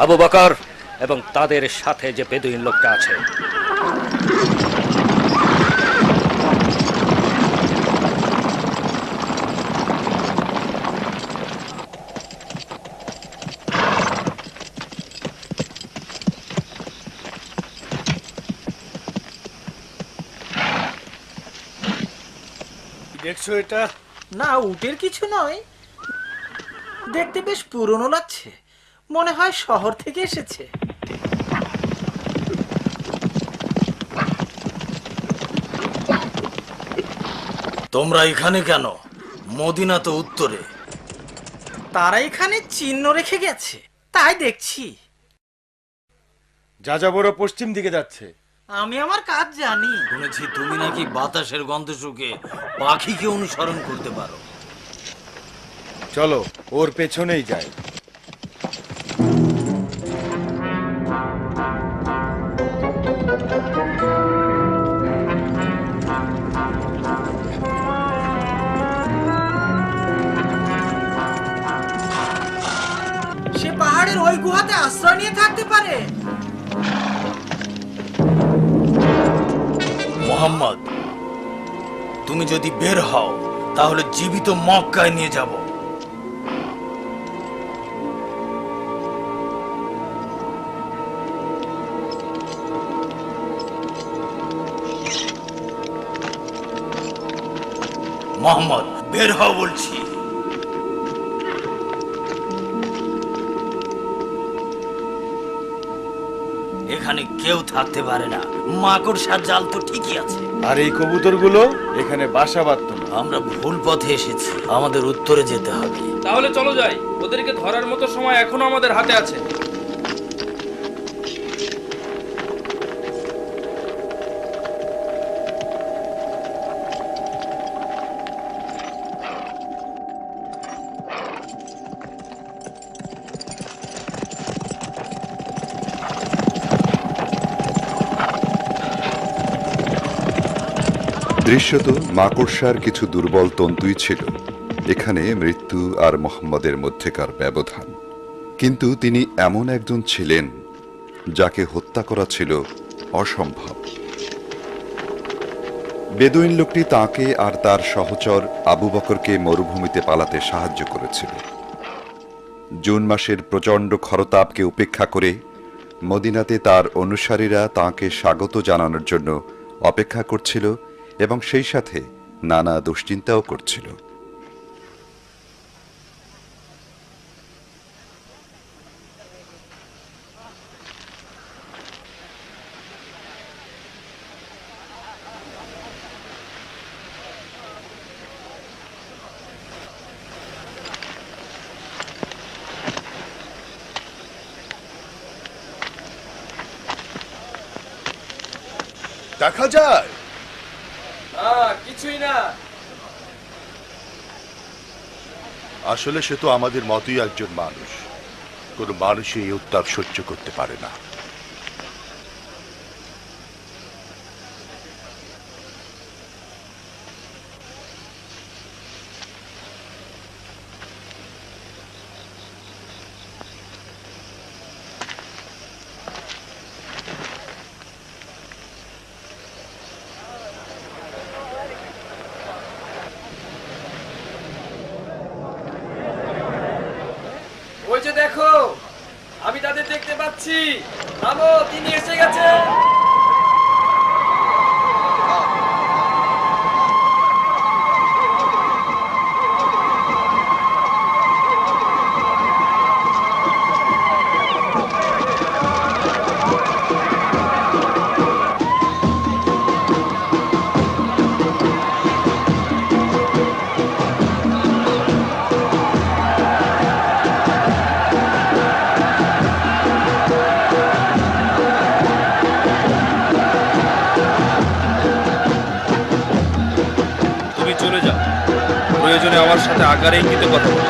আবু বকর এবং তাদের সাথে যে বেদুইন লোকটা আছে। দেখছো এটা? না, উটের কিছু নয়, দেখতে বেশ পুরনো লাগছে, মনে হয় শহর থেকে এসেছে। তোমরা এখানে কেন? মদিনা তো উত্তরে। তারা এখানে চিহ্ন রেখে গেছে, তাই দেখছি। যাযাবর পশ্চিম দিকে যাচ্ছে। আমি আমার কাজ জানি। শুনেছি তুমি নাকি বাতাসের গন্ধ শুকে পাখিকে অনুসরণ করতে পারো। চলো ওর পেছনেই যাই। সে পাহাড়ের ওই গুহাতে আশ্রয় নিয়ে থাকতে পারে। মোহাম্মদ, তুমি যদি বের হও তাহলে জীবিত মক্কায় নিয়ে যাব। মোহাম্মদ, বের হও বলছি। এখানে কেউ থাকতে পারে না, মাকড়সার জাল তো ঠিকই আছে। আর এই কবুতরগুলো এখানে বাসা বাঁধত না। আমরা ভুল পথে এসেছি, আমাদের উত্তরে যেতে হবে। তাহলে চলো যাই, ওদেরকে ধরার মতো সময় এখনো আমাদের হাতে আছে। দৃশ্যত মাকড়সার কিছু দুর্বল তন্তুই ছিল এখানে মৃত্যু আর মোহাম্মদের মধ্যেকার ব্যবধান। কিন্তু তিনি এমন একজন ছিলেন যাকে হত্যা করা ছিল অসম্ভব। বেদুইন লোকটি তাকে আর তার সহচর আবু বকরকে মরুভূমিতে পালাতে সাহায্য করেছিল। জুন মাসের প্রচণ্ড খরতাপকে উপেক্ষা করে মদিনাতে তার অনুসারীরা তাকে স্বাগত জানানোর জন্য অপেক্ষা করছিল এবং সেই সাথে নানা দুশ্চিন্তাও করছিল। দেখা যায় কিছুই না। আসলে সে তো আমাদের মতোই একজন মানুষ। কোনো মানুষই এই উত্তাপ সহ্য করতে পারে না। ওই যে দেখো, আমি তাদের দেখতে পাচ্ছি। থামো, তিনি এসে গেছে। চলে যাও, প্রয়োজনে আমার সাথে আকারে ইঙ্গিতে কথা বলো।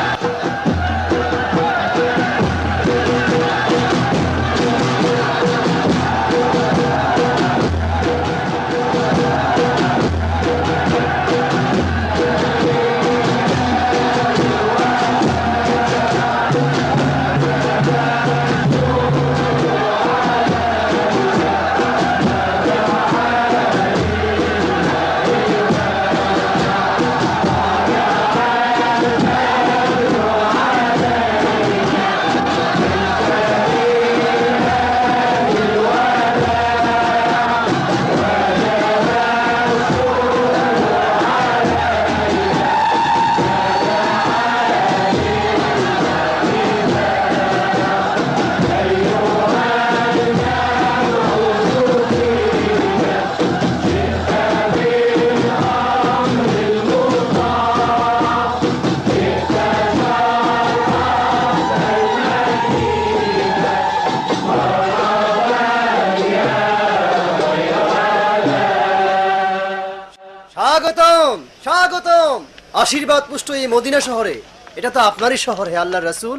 স্বাগতম আশীর্বাদ পুষ্ট এই মদিনা শহরে। এটা তো আপনারই শহর হে আল্লাহর রাসূল।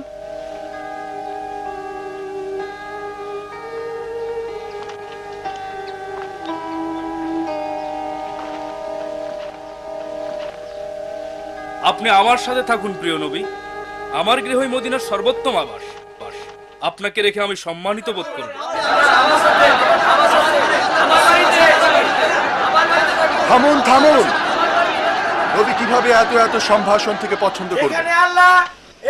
আপনি আমার সাথে থাকুন প্রিয় নবী। আমার গৃহই মদিনার সর্বোত্তম আবাস। আপনাকে রেখে আমি সম্মানিত বোধ করব। থামুন থামুন, নবী কিভাবে এত এত সম্ভাষণ থেকে পছন্দ করবেন? যেখানে আল্লাহ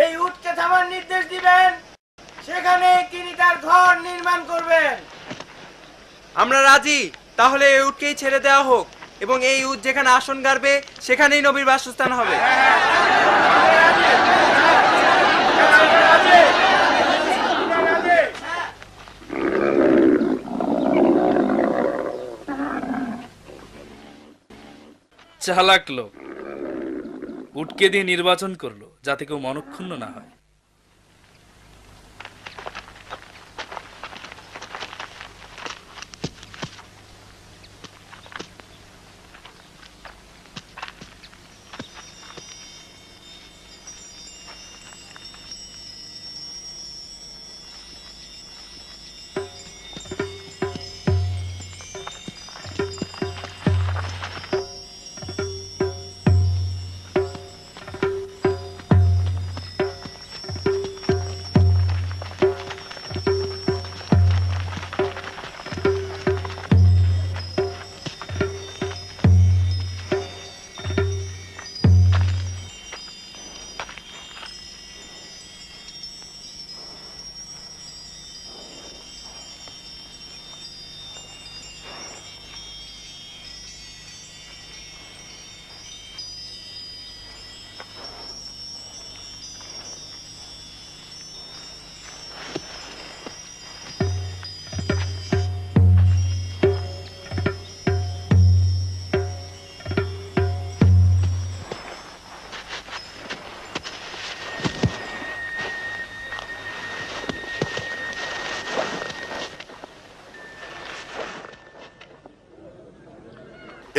এই উটকে থামার নির্দেশ দিবেন, সেখানে তিনি তার ঘর নির্মাণ করবেন। আমরা রাজি, তাহলে এই উটকেই ছেড়ে দেওয়া হোক এবং এই উট যেখানে আসন গাড়বে সেখানেই নবীর বাসস্থান হবে। চালাক লোক উটকে দিয়ে নির্বাচন করলো যাতে কেউ মনক্ষুণ্ণ না হয়।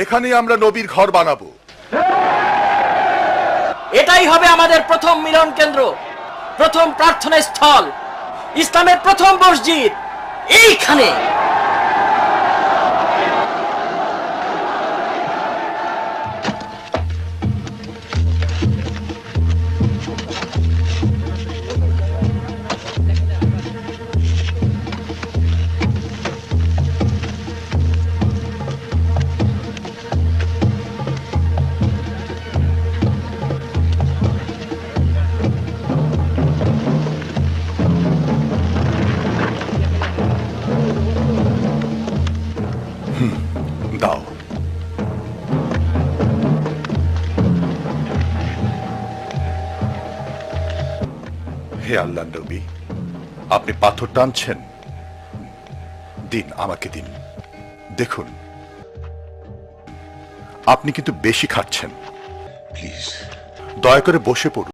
এখানেই আমরা নবীর ঘর বানাবো। এটাই হবে আমাদের প্রথম মিলন কেন্দ্র, প্রথম প্রার্থনা স্থল, ইসলামের প্রথম মসজিদ এইখানে। দাও। হে আল্লাহ নবী, আপনি পাথর টানছেন, দিন আমাকে দিন। দেখুন, আপনি কিন্তু বেশি খাচ্ছেন। প্লিজ দয়া করে বসে পড়ুন।